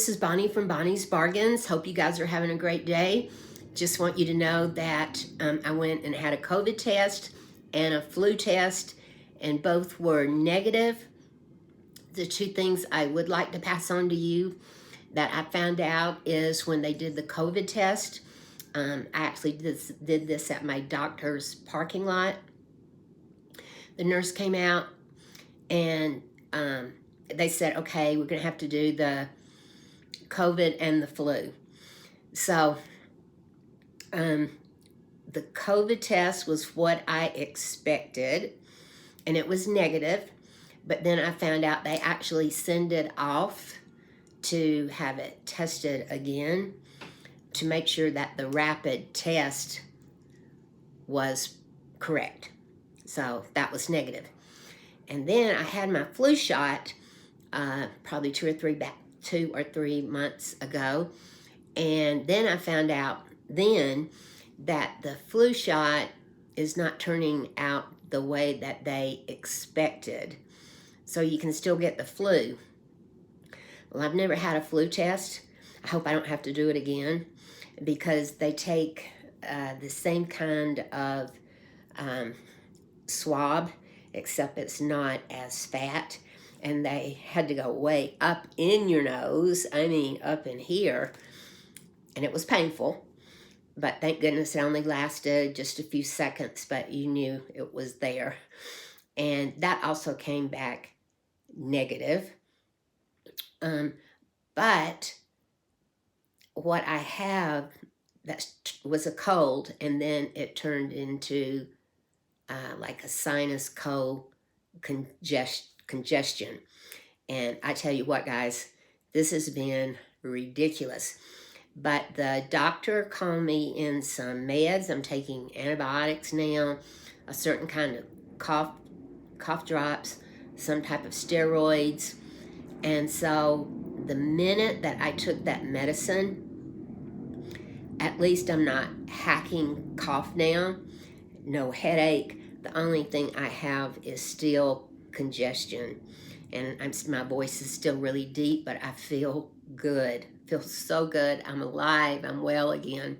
this is Bonnie from Bonnie's Bargains. Hope you guys are having a great day. Just want you to know that I went and had a COVID test and a flu test, and both were negative. The two things I would like to pass on to you that I found out is when they did the COVID test, I actually did this at my doctor's parking lot. The nurse came out and they said, okay, we're going to have to do the COVID and the flu. So the COVID test was what I expected, and it was negative. But then I found out they actually send it off to have it tested again to make sure that the rapid test was correct. So that was negative. And then I had my flu shot probably 2 or 3 months ago. And then I found out then that the flu shot is not turning out the way that they expected. So you can still get the flu. Well, I've never had a flu test. I hope I don't have to do it again, because they take the same kind of swab, except it's not as fat, and they had to go way up in your nose, I mean up in here, and it was painful, but thank goodness it only lasted just a few seconds, but you knew it was there. And that also came back negative. But what I have, that was a cold, and then it turned into like a sinus congestion. And I tell you what, guys, this has been ridiculous. But the doctor called me in some meds. I'm taking antibiotics now, a certain kind of cough drops, some type of steroids. And so the minute that I took that medicine, at least I'm not hacking cough now, no headache. The only thing I have is still congestion. And my voice is still really deep, but I feel good. Feel so good. I'm alive. I'm well again.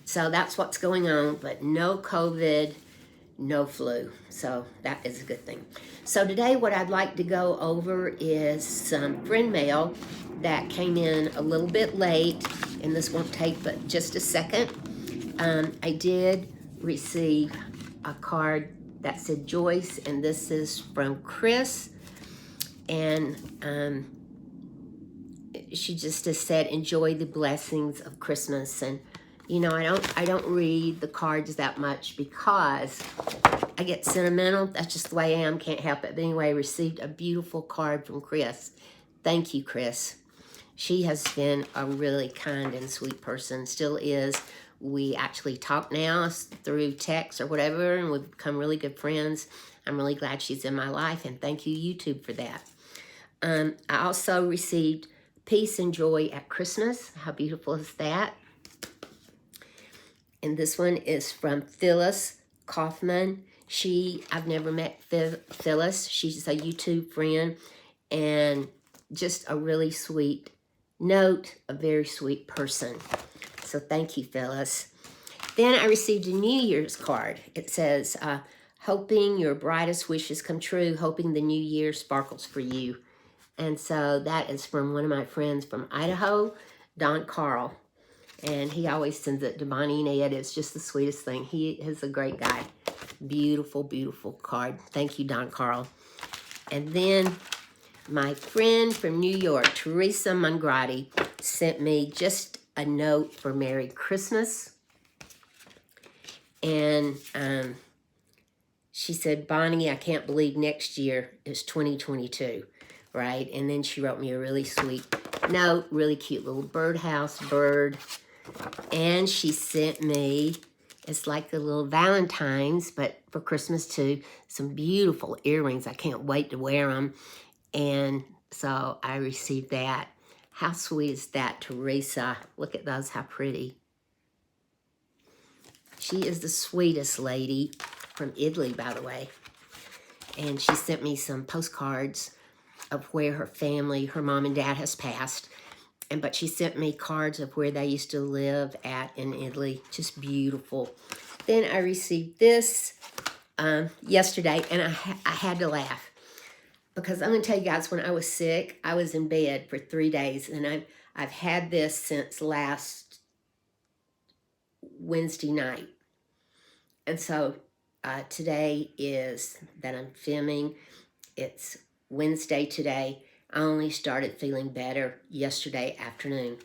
So that's what's going on, but no COVID, no flu. So that is a good thing. So today what I'd like to go over is some friend mail that came in a little bit late, and this won't take but just a second. I did receive a card that said Joyce, and this is from Chris, and she just has said, enjoy the blessings of Christmas. And you know, I don't read the cards that much because I get sentimental. That's just the way I am. Can't help it. But anyway, I received a beautiful card from Chris. Thank you, Chris. She has been a really kind and sweet person. Still is. We actually talk now through text or whatever, and we've become really good friends. I'm really glad she's in my life, and thank you, YouTube, for that. I also received peace and joy at Christmas. How beautiful is that? And this one is from Phyllis Kaufman. I've never met Phyllis. She's a YouTube friend, and just a really sweet note, a very sweet person. So thank you, Phyllis. Then I received a New Year's card. It says, hoping your brightest wishes come true, hoping the new year sparkles for you. And so that is from one of my friends from Idaho, Don Carl. And he always sends it to Bonnie and Ed. It's just the sweetest thing. He is a great guy. Beautiful, beautiful card. Thank you, Don Carl. And then my friend from New York, Teresa Mongrati, sent me just a note for Merry Christmas. And she said, Bonnie, I can't believe next year is 2022, right? And then she wrote me a really sweet note, really cute little birdhouse bird. And she sent me, it's like a little Valentine's, but for Christmas too, some beautiful earrings. I can't wait to wear them. And so I received that. How sweet is that, Teresa? Look at those, how pretty. She is the sweetest lady, from Italy, by the way. And she sent me some postcards of where her family, her mom and dad has passed. But she sent me cards of where they used to live at in Italy. Just beautiful. Then I received this yesterday, and I had to laugh. Because I'm going to tell you guys, when I was sick, I was in bed for 3 days. And I've had this since last Wednesday night. And so today is that I'm filming. It's Wednesday today. I only started feeling better yesterday afternoon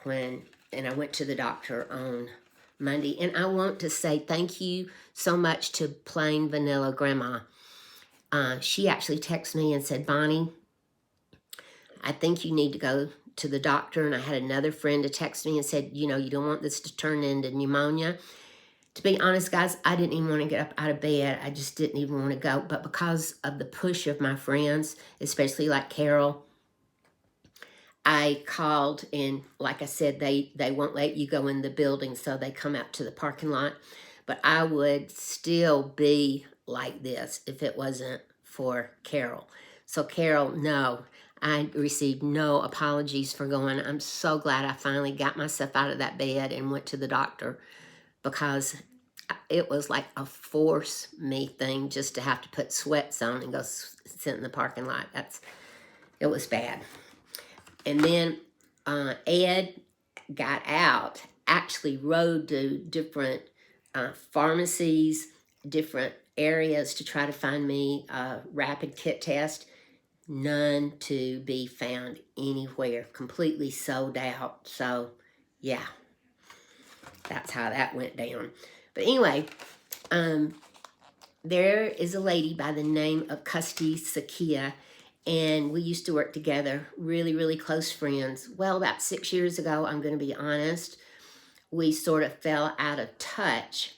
and I went to the doctor on Monday. And I want to say thank you so much to Plain Vanilla Grandma. She actually texted me and said, Bonnie, I think you need to go to the doctor. And I had another friend to text me and said, you know, you don't want this to turn into pneumonia. To be honest, guys, I didn't even want to get up out of bed. I just didn't even want to go. But because of the push of my friends, especially like Carol, I called, and like I said, they won't let you go in the building, so they come out to the parking lot. But I would still be like this if it wasn't for Carol. So Carol, no, I received no apologies for going. I'm so glad I finally got myself out of that bed and went to the doctor, because it was like a force me thing just to have to put sweats on and go sit in the parking lot. It was bad. And then Ed got out, actually rode to different pharmacies, different areas to try to find me a rapid kit test. None to be found anywhere. Completely sold out. So, yeah. That's how that went down. But anyway, there is a lady by the name of Custy Sakia, and we used to work together, really, really close friends. Well, about 6 years ago, I'm going to be honest, we sort of fell out of touch,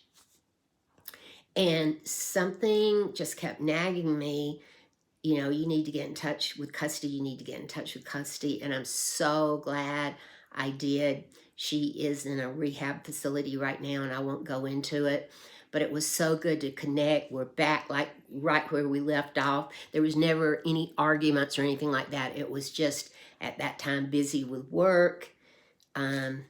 and something just kept nagging me, you know, you need to get in touch with Custy, you need to get in touch with Custy, and I'm so glad I did. She is in a rehab facility right now, and I won't go into it. But it was so good to connect. We're back like right where we left off. There was never any arguments or anything like that. It was just at that time busy with work. But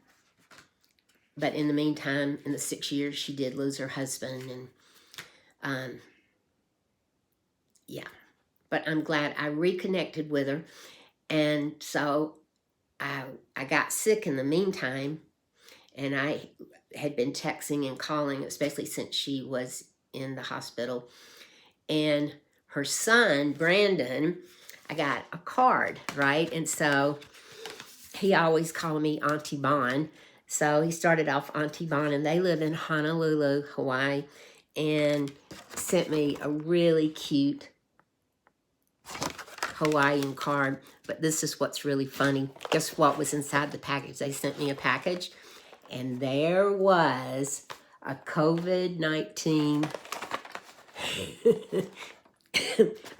in the meantime, in the 6 years, she did lose her husband. And yeah. But I'm glad I reconnected with her. And so I got sick in the meantime, and I had been texting and calling, especially since she was in the hospital. And her son, Brandon, I got a card, right? And so he always called me Auntie Bon. So he started off Auntie Bon, and they live in Honolulu, Hawaii, and sent me a really cute Hawaiian card. But this is what's really funny. Guess what was inside the package? They sent me a package, and there was a COVID-19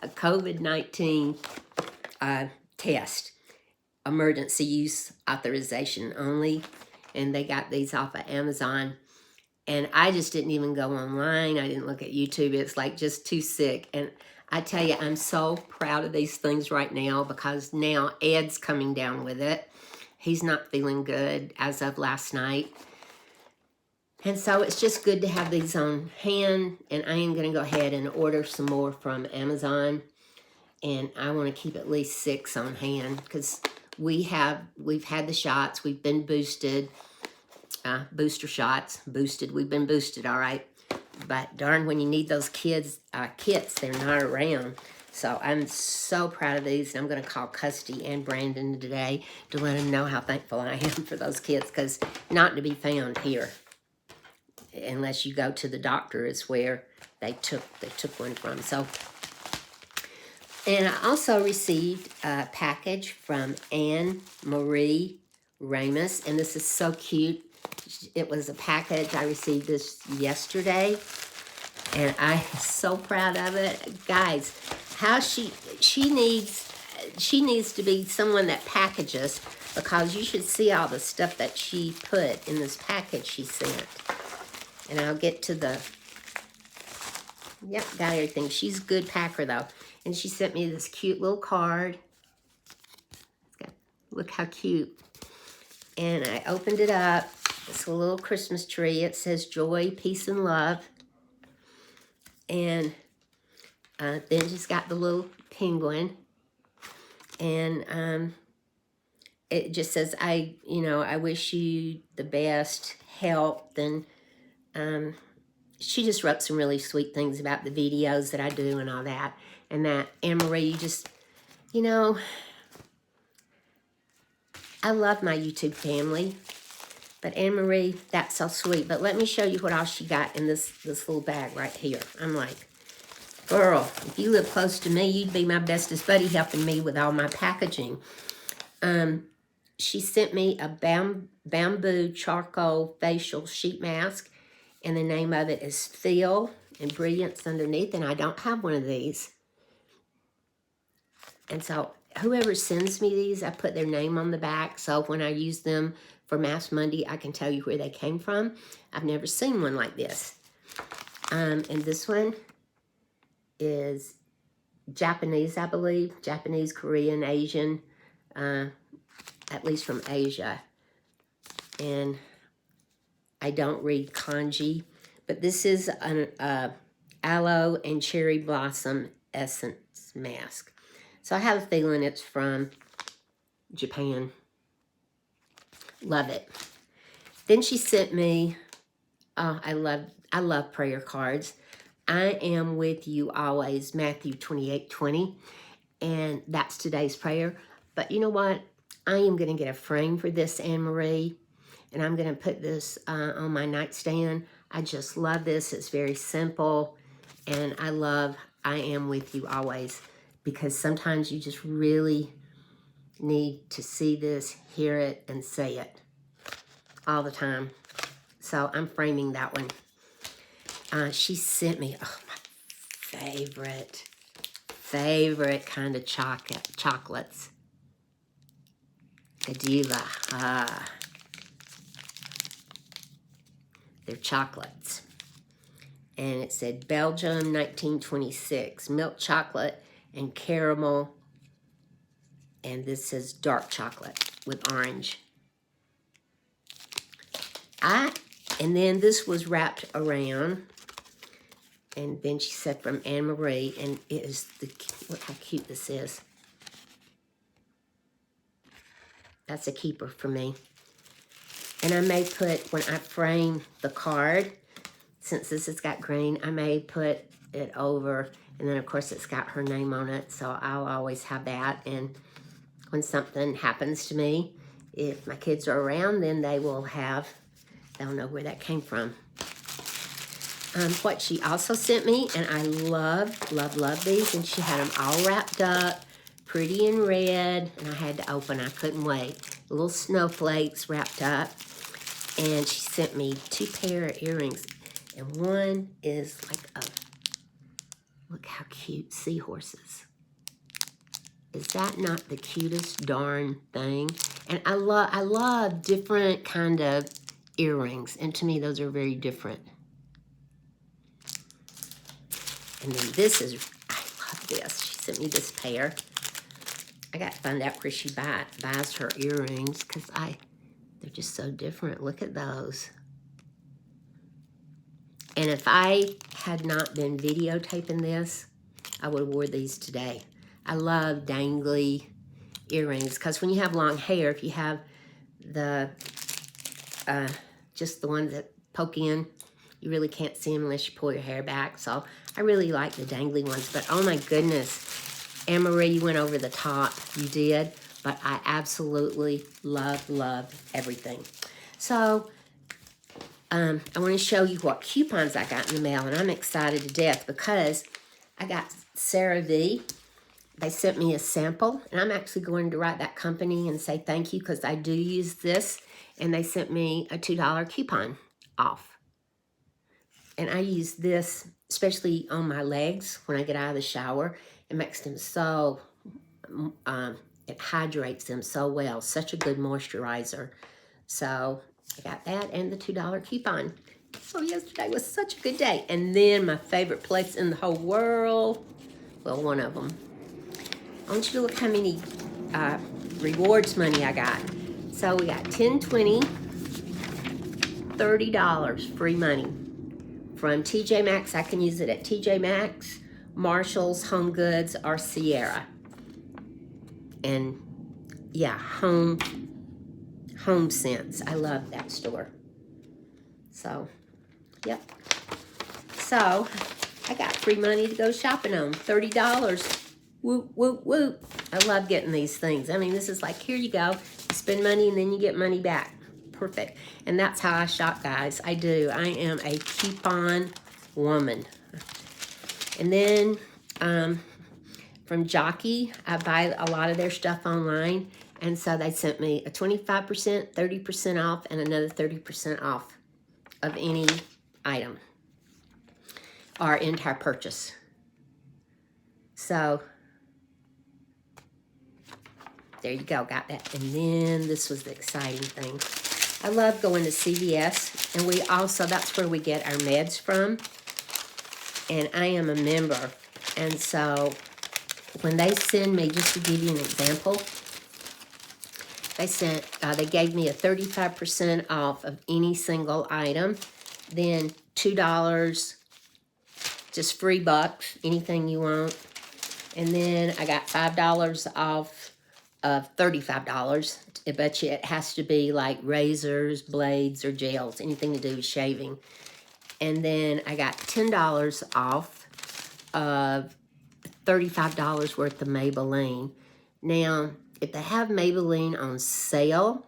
a COVID-19 test, emergency use authorization only, and they got these off of Amazon. And I just didn't even go online. I didn't look at YouTube. It's like just too sick. And I tell you, I'm so proud of these things right now, because now Ed's coming down with it. He's not feeling good as of last night. And so it's just good to have these on hand. And I am going to go ahead and order some more from Amazon. And I want to keep at least 6 on hand, because we've had the shots. We've been boosted. Booster shots. Boosted. We've been boosted, all right. But darn, when you need those kits, they're not around. So I'm so proud of these. And I'm going to call Custy and Brandon today to let them know how thankful I am for those kits, because not to be found here, unless you go to the doctor, is where they took one from. So, and I also received a package from Anne Marie Ramus, and this is so cute. It was a package. I received this yesterday, and I'm so proud of it, guys. How she needs to be someone that packages, because you should see all the stuff that she put in this package she sent. And I'll get to the Yep, got everything. She's a good packer, though. And she sent me this cute little card. Look how cute. And I opened it up. It's a little Christmas tree. It says joy, peace, and love. And then she's got the little penguin. And it just says, I wish you the best health. And she just wrote some really sweet things about the videos that I do and all that. And that, Anne-Marie, you just, I love my YouTube family. But Anne-Marie, that's so sweet. But let me show you what else she got in this little bag right here. I'm like, girl, if you live close to me, you'd be my bestest buddy helping me with all my packaging. She sent me a bamboo charcoal facial sheet mask. And the name of it is Feel and Brilliance underneath. And I don't have one of these. And so whoever sends me these, I put their name on the back. So when I use them for Mass Monday, I can tell you where they came from. I've never seen one like this. And this one is Japanese, I believe. Japanese, Korean, Asian, at least from Asia. And I don't read kanji. But this is an aloe and cherry blossom essence mask. So I have a feeling it's from Japan. Love it. Then she sent me, oh, I love prayer cards. I am with you always, Matthew 28:20. And that's today's prayer. But you know what? I am going to get a frame for this, Anne-Marie. And I'm going to put this on my nightstand. I just love this. It's very simple. And I love I am with you always. Because sometimes you just really need to see this, hear it, and say it all the time. So I'm framing that one. She sent me, oh, my favorite kind of chocolates. Godiva. They're chocolates. And it said Belgium 1926, milk chocolate and caramel. And this says dark chocolate with orange. And then this was wrapped around. And then she said from Anne-Marie, and it is look how cute this is. That's a keeper for me. And I may put, when I frame the card, since this has got green, I may put it over, and then of course it's got her name on it, so I'll always have that. And when something happens to me, if my kids are around, then they'll know where that came from. What she also sent me, and I love these, and she had them all wrapped up, pretty in red, and I had to open, I couldn't wait. Little snowflakes wrapped up, and she sent me 2 pair of earrings, and one is like look how cute, seahorses. Is that not the cutest darn thing? And I love different kind of earrings, and to me those are very different. And then this is, I love this. She sent me this pair. I got to find out where she buys her earrings, because they're just so different. Look at those. And if I had not been videotaping this, I would have wore these today. I love dangly earrings, because when you have long hair, if you have the just the ones that poke in, you really can't see them unless you pull your hair back. So I really like the dangly ones. But oh my goodness, Anne-Marie, you went over the top. You did. But I absolutely love everything. So I want to show you what coupons I got in the mail. And I'm excited to death because I got CeraVe. They sent me a sample. And I'm actually going to write that company and say thank you, because I do use this. And they sent me a $2 coupon off. And I use this, especially on my legs when I get out of the shower. It makes them so, it hydrates them so well. Such a good moisturizer. So I got that and the $2 coupon. So yesterday was such a good day. And then my favorite place in the whole world, well, one of them. I want you to look how many rewards money I got. So we got $10, $20, $30 free money. From TJ Maxx, I can use it at TJ Maxx, Marshall's, Home Goods, or Sierra. And yeah, Home Sense. I love that store. So, yep. So, I got free money to go shopping on. $30. Whoop, whoop, whoop. I love getting these things. I mean, this is like, here you go. You spend money and then you get money back. Perfect. And that's how I shop, guys. I do. I am a coupon woman. And then from Jockey, I buy a lot of their stuff online. And so they sent me a 25%, 30% off, and another 30% off of any item or entire purchase. So there you go, got that. And then this was the exciting thing. I love going to CVS, and we also, that's where we get our meds from. And I am a member. And so when they send me, just to give you an example, they gave me a 35% off of any single item. Then $2, just free bucks, anything you want. And then I got $5 off of $35. I bet you it has to be like razors, blades, or gels, anything to do with shaving. And then I got $10 off of $35 worth of Maybelline. Now, if they have Maybelline on sale,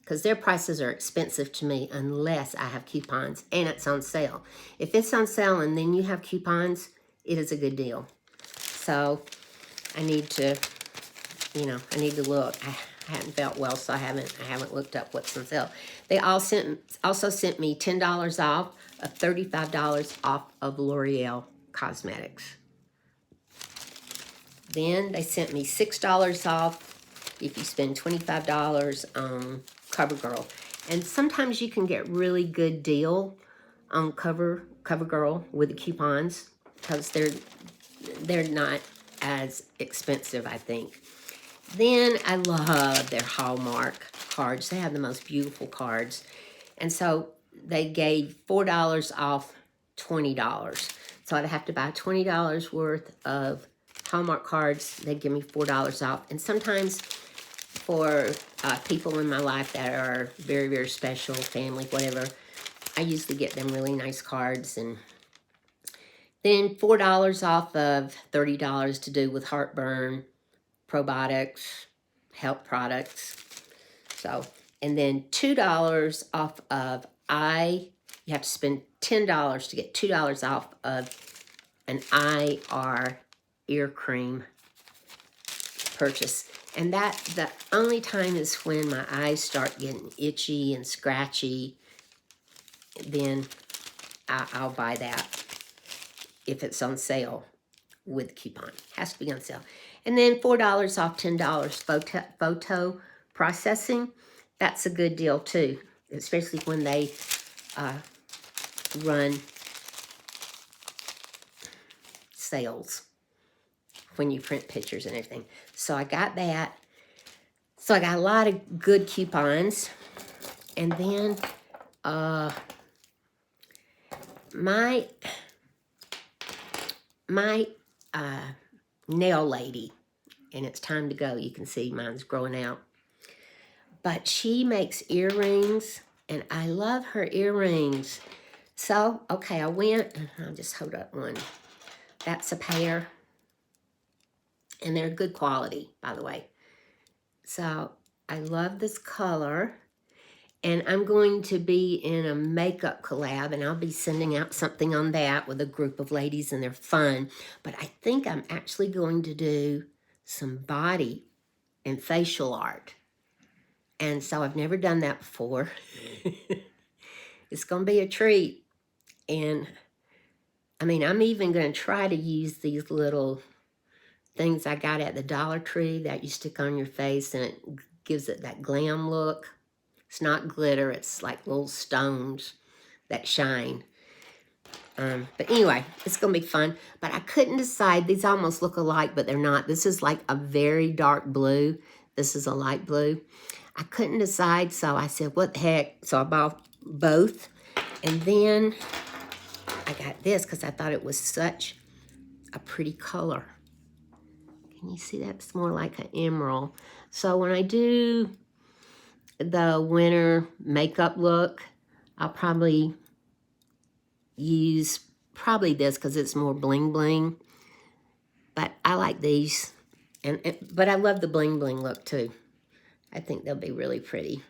because their prices are expensive to me unless I have coupons and it's on sale. If it's on sale and then you have coupons, it is a good deal. So I need to, I need to look. I hadn't felt well, so I haven't looked up what's on sale. They also sent me $10 off of $35 off of L'Oreal Cosmetics. Then they sent me $6 off if you spend $25 on CoverGirl. And sometimes you can get really good deal on CoverGirl with the coupons because they're not as expensive, I think. Then I love their Hallmark cards. They have the most beautiful cards. And so they gave $4 off $20. So I'd have to buy $20 worth of Hallmark cards. They'd give me $4 off. And sometimes for people in my life that are very, very special, family, whatever, I usually get them really nice cards. And then $4 off of $30 to do with heartburn, probiotics, health products. So, and then $2 off of you have to spend $10 to get $2 off of an eye or ear cream purchase. And that, the only time is when my eyes start getting itchy and scratchy, then I'll buy that if it's on sale with coupon. Has to be on sale. And then $4 off $10 photo processing. That's a good deal too, especially when they run sales when you print pictures and everything. So I got that. So I got a lot of good coupons. And then my nail lady, and it's time to go. You can see mine's growing out. But she makes earrings, and I love her earrings. So, okay, I went, I'll just hold up one. That's a pair. And they're good quality, by the way. So, I love this color. And I'm going to be in a makeup collab, and I'll be sending out something on that with a group of ladies, and they're fun. But I think I'm actually going to do some body and facial art. And so I've never done that before. It's going to be a treat. And I mean, I'm even going to try to use these little things I got at the Dollar Tree that you stick on your face and it gives it that glam look. It's not glitter, it's like little stones that shine. But anyway, it's going to be fun. But I couldn't decide. These almost look alike, but they're not. This is like a very dark blue. This is a light blue. I couldn't decide, so I said, what the heck? So I bought both. And then I got this because I thought it was such a pretty color. Can you see that? It's more like an emerald. So when I do the winter makeup look, I'll probably use this because it's more bling bling. But I like these. But I love the bling bling look too. I think they'll be really pretty.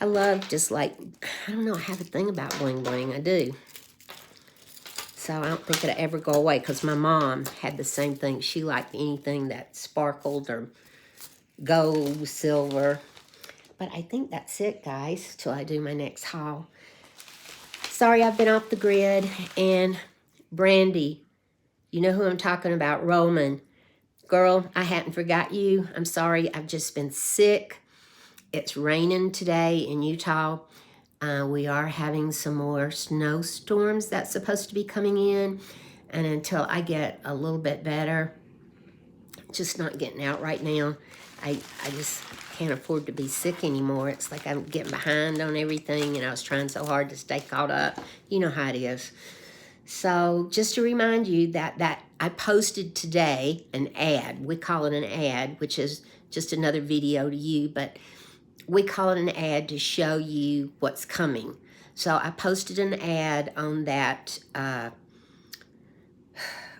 I love just like, I don't know, I have a thing about bling bling. I do. So I don't think it'll ever go away because my mom had the same thing. She liked anything that sparkled or gold, silver. But I think that's it, guys, till I do my next haul. Sorry, I've been off the grid. And Brandy, you know who I'm talking about, Roman. Girl, I hadn't forgot you. I'm sorry, I've just been sick. It's raining today in Utah. We are having some more snowstorms that's supposed to be coming in. And until I get a little bit better, just not getting out right now. I just can't afford to be sick anymore. It's like I'm getting behind on everything, and I was trying so hard to stay caught up. You know how it is. So just to remind you that I posted today an ad. We call it an ad, which is just another video to you, but we call it an ad to show you what's coming. So I posted an ad on that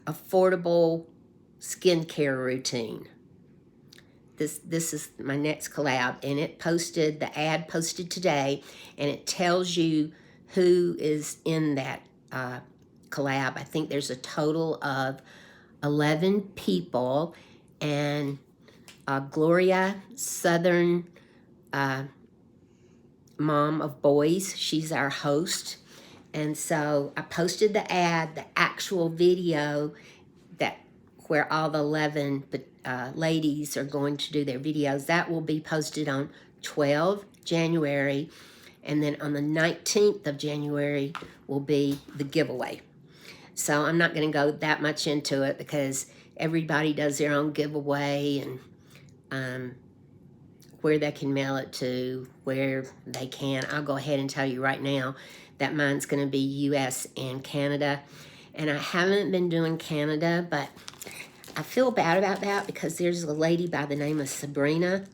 affordable skincare routine. This is my next collab, and the ad posted today, and it tells you who is in that collab. I think there's a total of 11 people, and Gloria, Southern mom of boys, she's our host. And so I posted the ad, the actual video where all the 11 ladies are going to do their videos. That will be posted on 12 January, and then on the 19th of January will be the giveaway. So I'm not going to go that much into it because everybody does their own giveaway, and where they can mail it to, where they can. I'll go ahead and tell you right now that mine's going to be US and Canada. And I haven't been doing Canada, but I feel bad about that because there's a lady by the name of Sabrina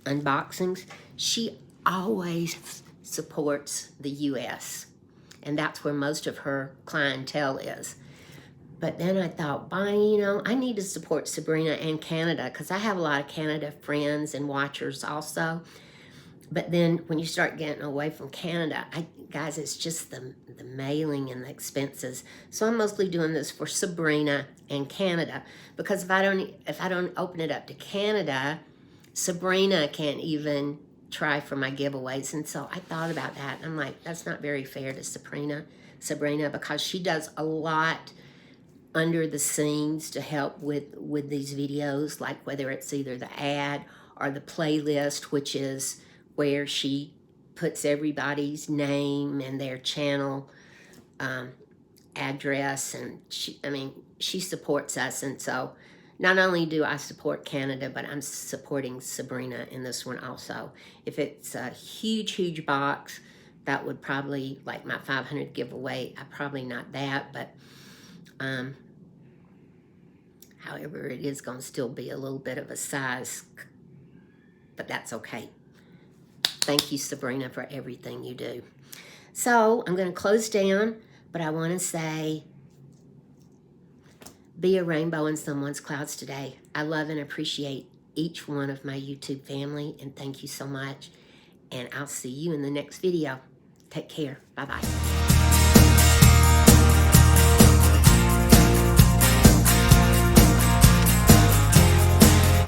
Unboxings. She always supports the US, and that's where most of her clientele is. But then I thought, Bonnie, I need to support Sabrina and Canada because I have a lot of Canada friends and watchers also. But then when you start getting away from Canada, guys, it's just the mailing and the expenses. So I'm mostly doing this for Sabrina and Canada, because if I don't open it up to Canada, Sabrina can't even try for my giveaways. And so I thought about that. I'm like, that's not very fair to Sabrina, because she does a lot under the scenes to help with these videos, like whether it's either the ad or the playlist, which is where she puts everybody's name and their channel address, and she supports us. And so not only do I support Canada, but I'm supporting Sabrina in this one also. If it's a huge box, that would probably, like my 500 giveaway, probably not that, but however, it is going to still be a little bit of a size, but that's okay. Thank you, Sabrina, for everything you do. So I'm going to close down, but I want to say, be a rainbow in someone's clouds today. I love and appreciate each one of my YouTube family, and thank you so much. And I'll see you in the next video. Take care. Bye-bye.